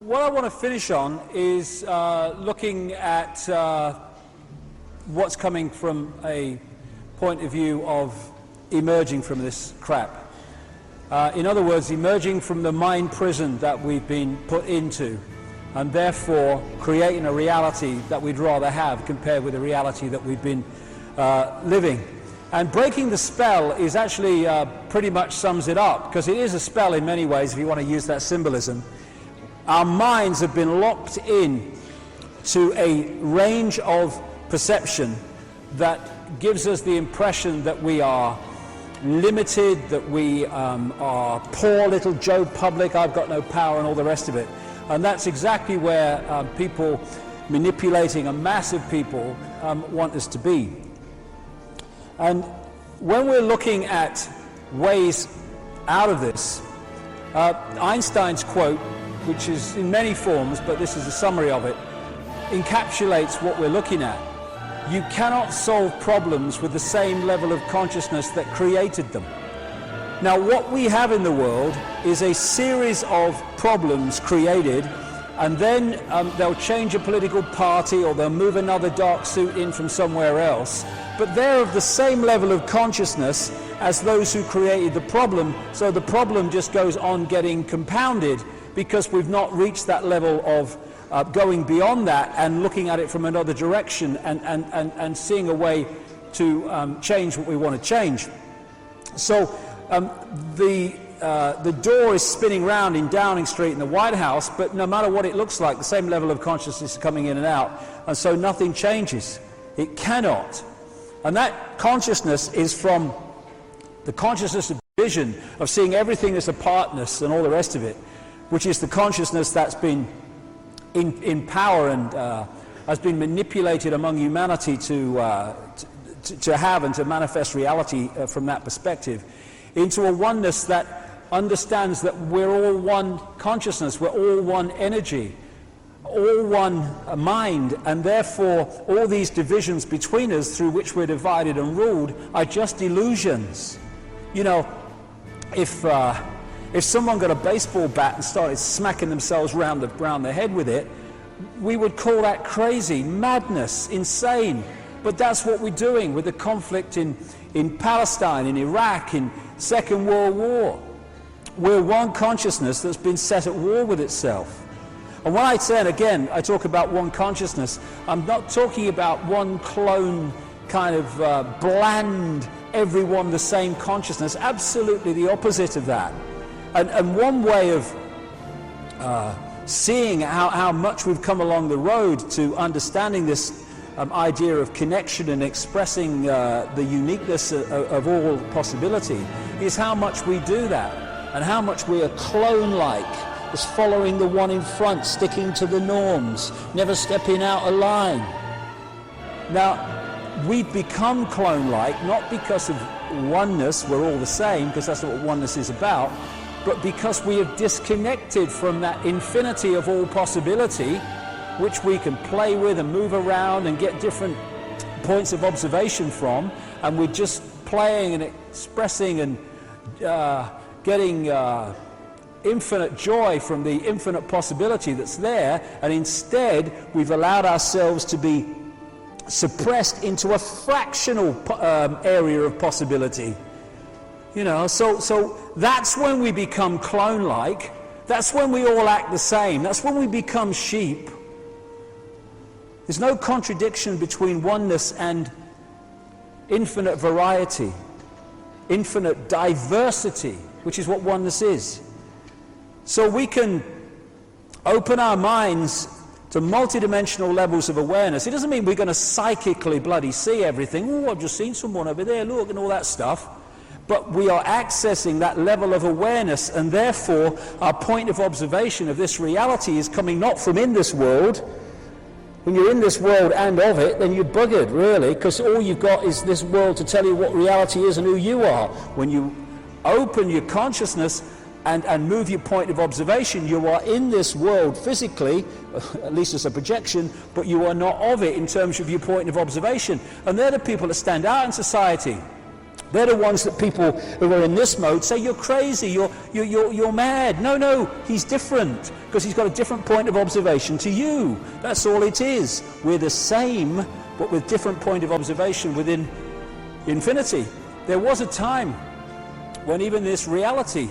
What I want to finish on is looking at what's coming from a point of view of emerging from this crap. In other words, emerging from the mind prison that we've been put into, and therefore creating a reality that we'd rather have compared with the reality that we've been living. And breaking the spell is actually pretty much sums it up, because it is a spell in many ways if you want to use that symbolism. Our minds have been locked in to a range of perception that gives us the impression that we are limited, that we are poor little Joe Public, I've got no power, and all the rest of it. And that's exactly where people manipulating a mass of people want us to be. And when we're looking at ways out of this, Einstein's quote, which is in many forms, but this is a summary of it, encapsulates what we're looking at. You cannot solve problems with the same level of consciousness that created them. Now, what we have in the world is a series of problems created, and then they'll change a political party or they'll move another dark suit in from somewhere else, but they're of the same level of consciousness as those who created the problem, so the problem just goes on getting compounded because we've not reached that level of going beyond that and looking at it from another direction and seeing a way to change what we want to change. So the door is spinning round in Downing Street in the White House, but no matter what it looks like, the same level of consciousness is coming in and out, and so nothing changes. It cannot. And that consciousness is from the consciousness of vision, of seeing everything as a partness and all the rest of it, which is the consciousness that's been in power and has been manipulated among humanity to have and to manifest reality from that perspective, into a oneness that understands that we're all one consciousness, we're all one energy, all one mind, and therefore all these divisions between us through which we're divided and ruled are just illusions. You know, if someone got a baseball bat and started smacking themselves round their head with it, we would call that crazy, madness, insane. But that's what we're doing with the conflict in Palestine, in Iraq, in Second World War. We're one consciousness that's been set at war with itself. And when I say, and again, I talk about one consciousness, I'm not talking about one clone kind of bland, everyone the same consciousness. Absolutely the opposite of that. And one way of seeing how much we've come along the road to understanding this idea of connection and expressing the uniqueness of all possibility is how much we do that, and how much we are clone-like, just following the one in front, sticking to the norms, never stepping out of line. Now, we've become clone-like, not because of oneness, we're all the same, because that's not what oneness is about, but because we have disconnected from that infinity of all possibility, which we can play with and move around and get different points of observation from, and we're just playing and expressing and getting infinite joy from the infinite possibility that's there, and instead we've allowed ourselves to be suppressed into a fractional area of possibility. You know, so that's when we become clone-like. That's when we all act the same. That's when we become sheep. There's no contradiction between oneness and infinite variety, infinite diversity, which is what oneness is. So we can open our minds to multidimensional levels of awareness. It doesn't mean we're going to psychically bloody see everything. Oh, I've just seen someone over there, look, and all that stuff. But we are accessing that level of awareness, and therefore our point of observation of this reality is coming not from in this world. When you're in this world and of it, then you're buggered, really, because all you've got is this world to tell you what reality is and who you are. When you open your consciousness and move your point of observation, you are in this world physically, at least as a projection, but you are not of it in terms of your point of observation. And they're the people that stand out in society. They're the ones that people who are in this mode say, you're crazy, you're mad. No, he's different, because he's got a different point of observation to you. That's all it is. We're the same, but with different point of observation within infinity. There was a time when even this reality,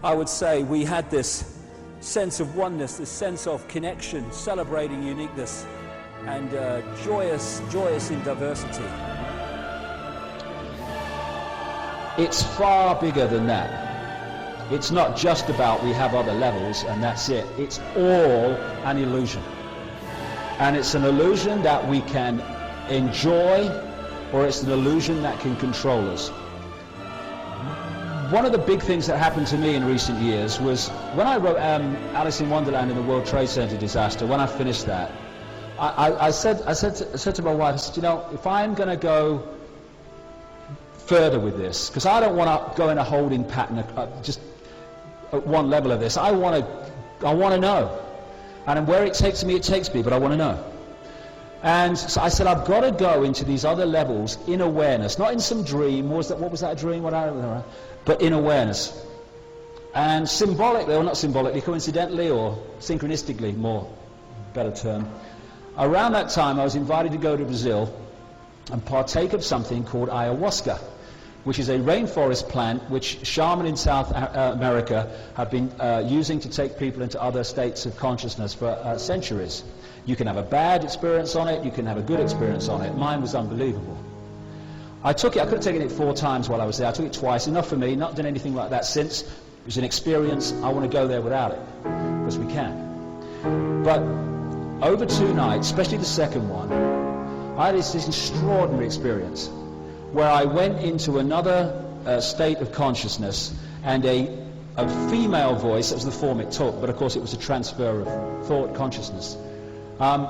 I would say, we had this sense of oneness, this sense of connection, celebrating uniqueness, and joyous in diversity. It's far bigger than that. It's not just about we have other levels and that's it. It's all an illusion. And it's an illusion that we can enjoy, or it's an illusion that can control us. One of the big things that happened to me in recent years was when I wrote Alice in Wonderland and the World Trade Center disaster. When I finished that, I said to my wife, I said, you know, if I'm going to go further with this, because I don't want to go in a holding pattern just at one level of this. I want to know, and where it takes me, but I want to know. And so I said, I've got to go into these other levels in awareness, not in some dream. What was that dream? But in awareness. And symbolically, or not symbolically, coincidentally or synchronistically, more better term, around that time I was invited to go to Brazil and partake of something called ayahuasca, which is a rainforest plant which shamans in South America have been using to take people into other states of consciousness for centuries. You can have a bad experience on it, you can have a good experience on it. Mine was unbelievable. I took it, I could have taken it 4 times while I was there. I took it twice, enough for me, not done anything like that since. It was an experience. I want to go there without it, because we can. But over 2 nights, especially the second one, I had this extraordinary experience where I went into another state of consciousness, and a female voice, that was the form it took, but of course it was a transfer of thought consciousness,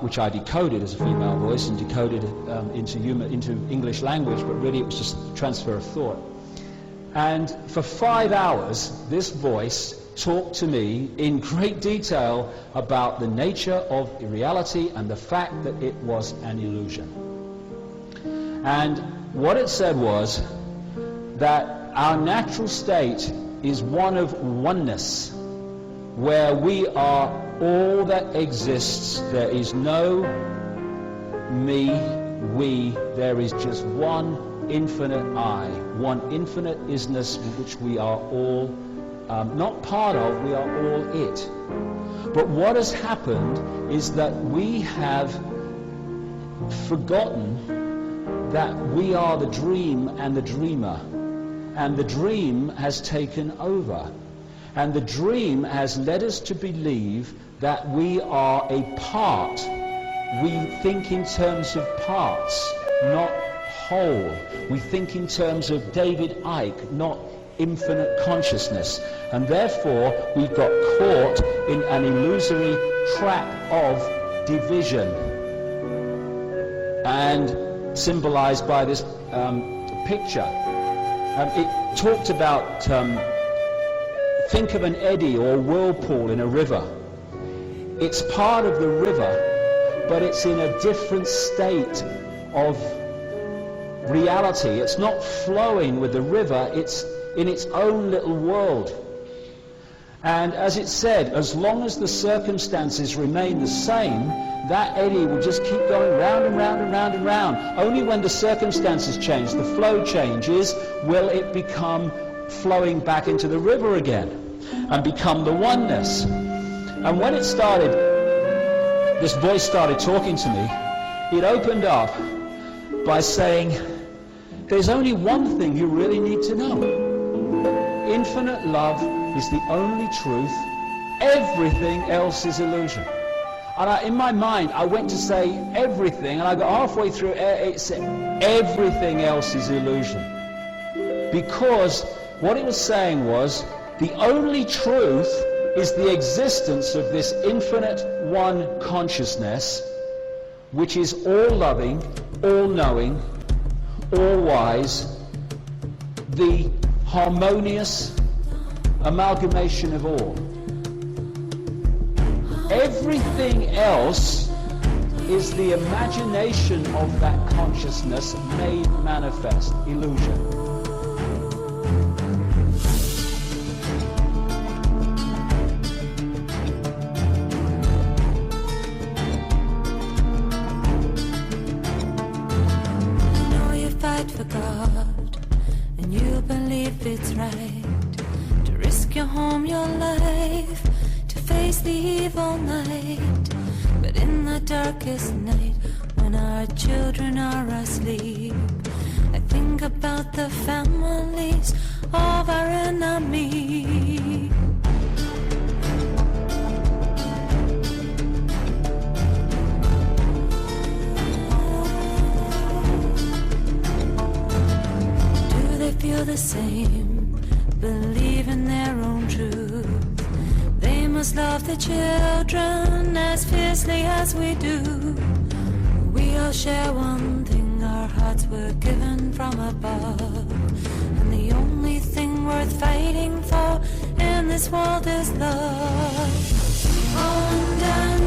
which I decoded as a female voice and decoded into English language, but really it was just a transfer of thought. And for 5 hours, this voice talked to me in great detail about the nature of reality and the fact that it was an illusion. And what it said was that our natural state is one of oneness, where we are all that exists. There is no me, we, there is just one infinite I, one infinite isness which we are all not part of, we are all it. But what has happened is that we have forgotten that we are the dream and the dreamer, and the dream has taken over, and the dream has led us to believe that we are a part. We think in terms of parts, not whole. We think in terms of David Icke, not infinite consciousness, and therefore we've got caught in an illusory trap of division, and symbolized by this picture. It talked about, think of an eddy or whirlpool in a river. It's part of the river, but it's in a different state of reality. It's not flowing with the river, it's in its own little world. And as it said, as long as the circumstances remain the same, that eddy will just keep going round and round and round and round. Only when the circumstances change, the flow changes, will it become flowing back into the river again and become the oneness. And when it started, this voice started talking to me, it opened up by saying, there's only one thing you really need to know. Infinite love is the only truth. Everything else is illusion. And in my mind, I went to say everything, and I got halfway through, it said everything else is illusion. Because what it was saying was, the only truth is the existence of this infinite one consciousness, which is all loving, all knowing, all wise, the harmonious amalgamation of all. Everything else is the imagination of that consciousness made manifest, illusion. brave all night, but in the darkest night, when our children are asleep, I think about the families of our enemies. Do they feel the same, believe in their own truth? They must love the children as fiercely as we do. We all share one thing, our hearts were given from above, and the only thing worth fighting for in this world is love. On down